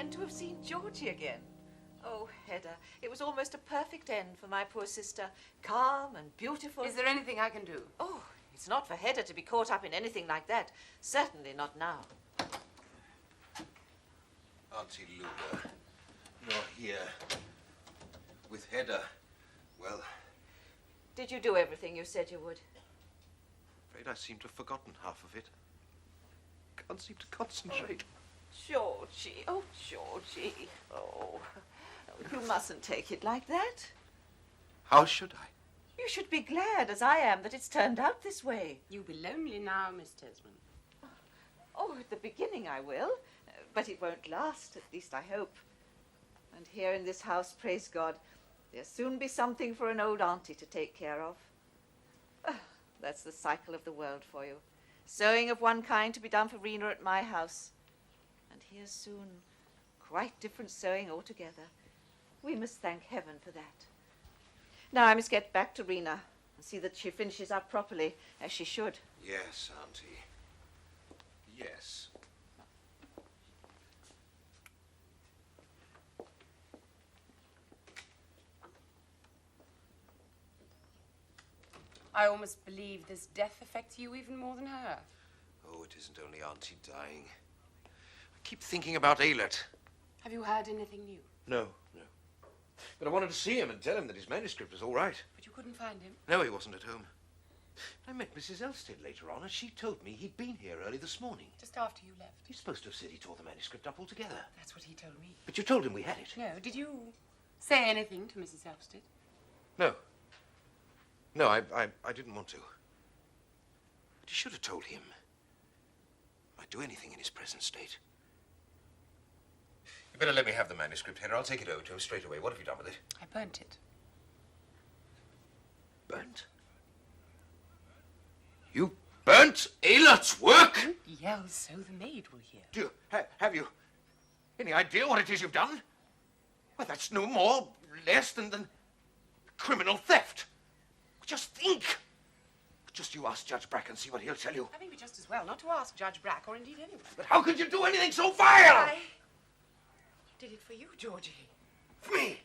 then to have seen Georgie again. Oh, Hedda, it was almost a perfect end for my poor sister. Calm and beautiful. Is there anything I can do? Oh, it's not for Hedda to be caught up in anything like that. Certainly not now. Auntie Lula, you're here with Hedda. Well... Did you do everything you said you would? Afraid I seem to have forgotten half of it. Can't seem to concentrate. Georgie, oh, Georgie. Oh, you mustn't take it like that. How should I? You should be glad, as I am, that it's turned out this way. You'll be lonely now, Miss Tesman. Oh, at the beginning I will, but it won't last, at least I hope. And here in this house, praise God, there'll soon be something for an old auntie to take care of. That's the cycle of the world for you. Sewing of one kind to be done for Rena at my house. And here soon, quite different sewing altogether. We must thank heaven for that. Now I must get back to Rena and see that she finishes up properly, as she should. Yes, Auntie. Yes. I almost believe this death affects you even more than her. Oh, it isn't only Auntie dying. I keep thinking about Eilert. Have you heard anything new? No. But I wanted to see him and tell him that his manuscript was all right. But you couldn't find him? No, he wasn't at home. I met Mrs. Elstead later on, and she told me he'd been here early this morning. Just after you left? He's supposed to have said he tore the manuscript up altogether. That's what he told me. But you told him we had it. No, did you say anything to Mrs. Elstead? No. No, I didn't want to. But you should have told him. I'd do anything in his present state. You better let me have the manuscript, Hedda. I'll take it over to him straight away. What have you done with it? I burnt it. Burnt? You burnt Eilert's work? Don't yell so the maid will hear. Do you, have you any idea what it is you've done? Well, that's no more, less than criminal theft. Just think. Just you ask Judge Brack and see what he'll tell you. I think we just as well not to ask Judge Brack, or indeed anyone. But how could you do anything so vile? I did it for you, Georgie. For me?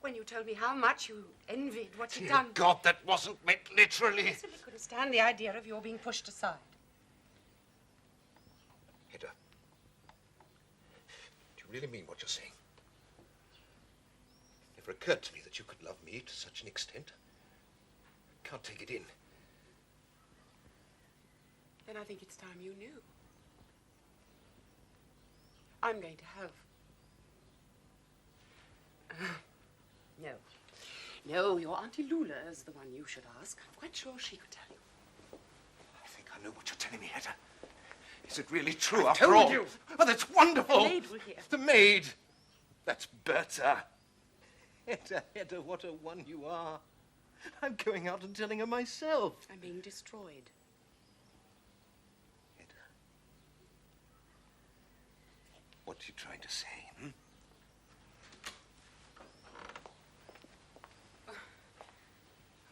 When you told me how much you envied what you'd Dear done. God, that wasn't meant literally. I simply couldn't stand the idea of your being pushed aside. Hedda, do you really mean what you're saying? It never occurred to me that you could love me to such an extent. I can't take it in. Then I think it's time you knew. I'm going to have... No. No, your Auntie Lula is the one you should ask. I'm quite sure she could tell you. I think I know what you're telling me, Hedda. Is it really true, I after told all? you. Oh, that's wonderful. The maid will hear. The maid. That's Berta. Hedda, what a one you are. I'm going out and telling her myself. I'm being destroyed. Hedda. What are you trying to say, hmm?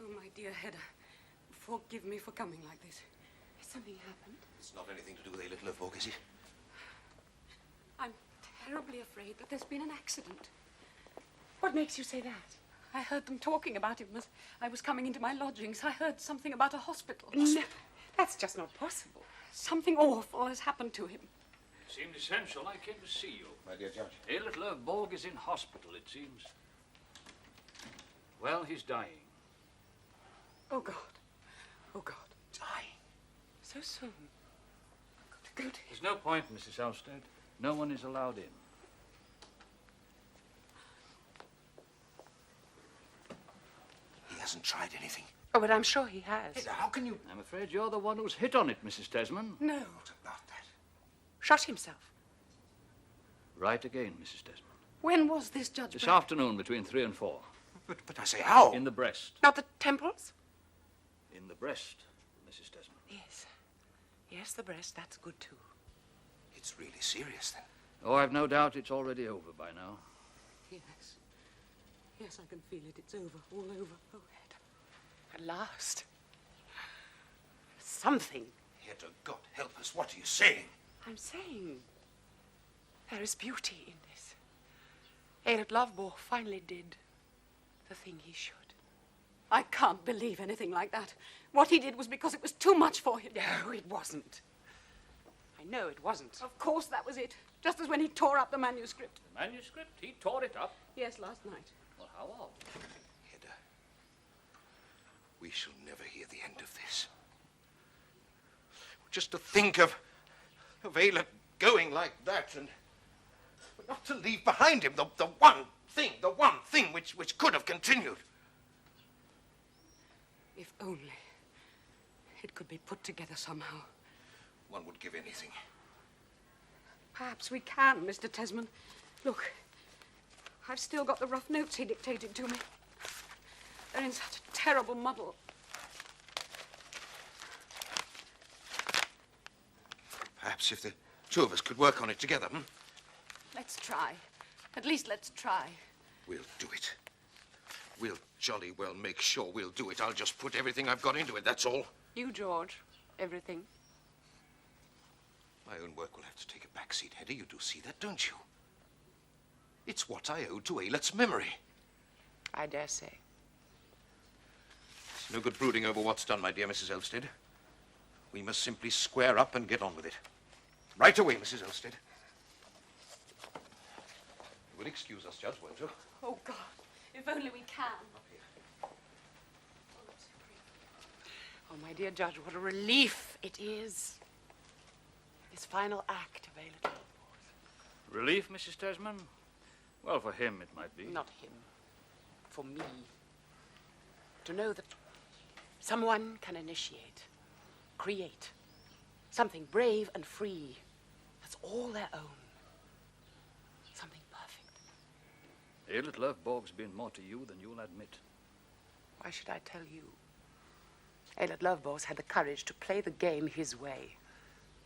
Oh, my dear Hedda, forgive me for coming like this. Has something happened? It's not anything to do with a little folk, is it? I'm terribly afraid that there's been an accident. What makes you say that? I heard them talking about him as I was coming into my lodgings. I heard something about a hospital. No, that's just not possible. Something awful has happened to him. It seemed essential. I came to see you. My dear Judge. Eilert Borg is in hospital, it seems. Well, he's dying. Oh, God. Oh, God. Dying? So soon. I've got to go to him. There's no point, Mrs. Elstead. No one is allowed in. He hasn't tried anything. Oh, but I'm sure he has. Hedda, how can you... I'm afraid you're the one who's hit on it, Mrs. Tesman. No. What about that? Shot himself. Right again, Mrs. Tesman. When was this, Judge This Brack? afternoon between 3 and 4. But I say, how? In the breast. Not the temples? In the breast, Mrs. Tesman. Yes. Yes, the breast. That's good, too. It's really serious, then. Oh, I've no doubt it's already over by now. Yes. Yes, I can feel it. It's over. All over. Oh, Hedda. At last. Something. Hedda, God help us. What are you saying? I'm saying There is beauty in this. Eilert Lovborg finally did the thing he should. I can't believe anything like that. What he did was because it was too much for him. No, it wasn't. I know it wasn't. Of course that was it. Just as when he tore up the manuscript. The manuscript? He tore it up? Yes, last night. Well, how odd. Hedda, we shall never hear the end of this. Just to think of Eilert going like that and not to leave behind him the one thing which could have continued. If only it could be put together somehow. One would give anything. Perhaps we can, Mr. Tesman. Look, I've still got the rough notes he dictated to me. They're in such a terrible muddle. Perhaps if the two of us could work on it together, Let's try. At least let's try. We'll do it. We'll jolly well make sure we'll do it. I'll just put everything I've got into it, that's all. You, George, everything. My own work will have to take a back seat, Hedda. You do see that, don't you? It's what I owe to Eilert's memory. I dare say. It's no good brooding over what's done, my dear Mrs. Elstead. We must simply square up and get on with it. Right away, Mrs. Elstead. You will excuse us, Judge, won't you? Oh, God. If only we can. Up here. Oh, my dear Judge, what a relief it is. This final act of Eilert Lovborg. Relief, Mrs. Tesman? Well, for him it might be. Not him. For me. To know that someone can initiate, create, something brave and free that's all their own. Something perfect. Eilert Lovborg's been more to you than you'll admit. Why should I tell you? Eilert Lovborg's had the courage to play the game his way.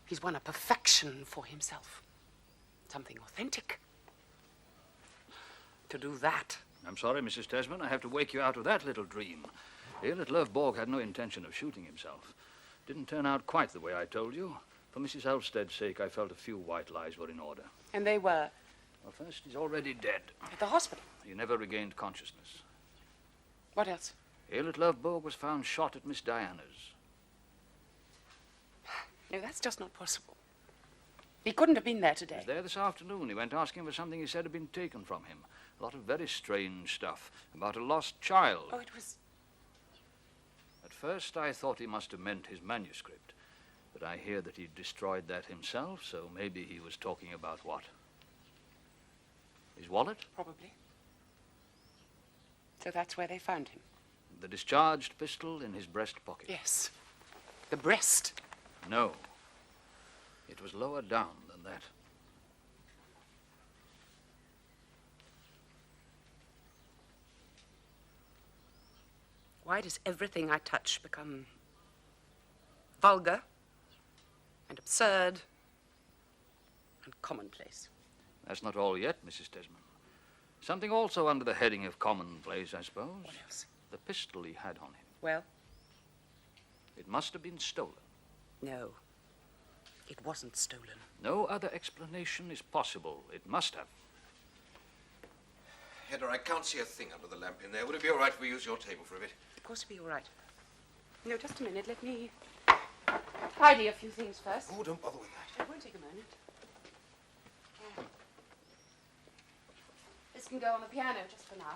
He's won a perfection for himself. Something authentic. To do that. I'm sorry, Mrs. Tesman. I have to wake you out of that little dream. Eilert Lovborg had no intention of shooting himself. Didn't turn out quite the way I told you. For Mrs. Elsted's sake, I felt a few white lies were in order. And they were? Well, first, he's already dead. At the hospital? He never regained consciousness. What else? Eilert Lovborg was found shot at Miss Diana's. No, that's just not possible. He couldn't have been there He today. was there this afternoon. He went asking for something he said had been taken from him. A lot of very strange stuff about a lost child. Oh, it was... At first, I thought he must have meant his manuscript. But I hear that he destroyed that himself, so maybe he was talking about what? His wallet? Probably. So that's where they found him? The discharged pistol in his breast pocket? Yes. The breast. No. It was lower down than that. Why does everything I touch become vulgar and absurd and commonplace? That's not all yet, Mrs. Tesman. Something also under the heading of commonplace, I suppose. What else? The pistol he had on him. Well, It must have been stolen. no. It wasn't stolen. No other explanation is possible. It must have. Hedda, I can't see a thing under the lamp in there. Would it be all right if we use your table for a bit? Of course it'll be all right. No, just a minute. Let me tidy a few things first. Oh, don't bother with that. It won't take a moment. This can go on the piano just for now.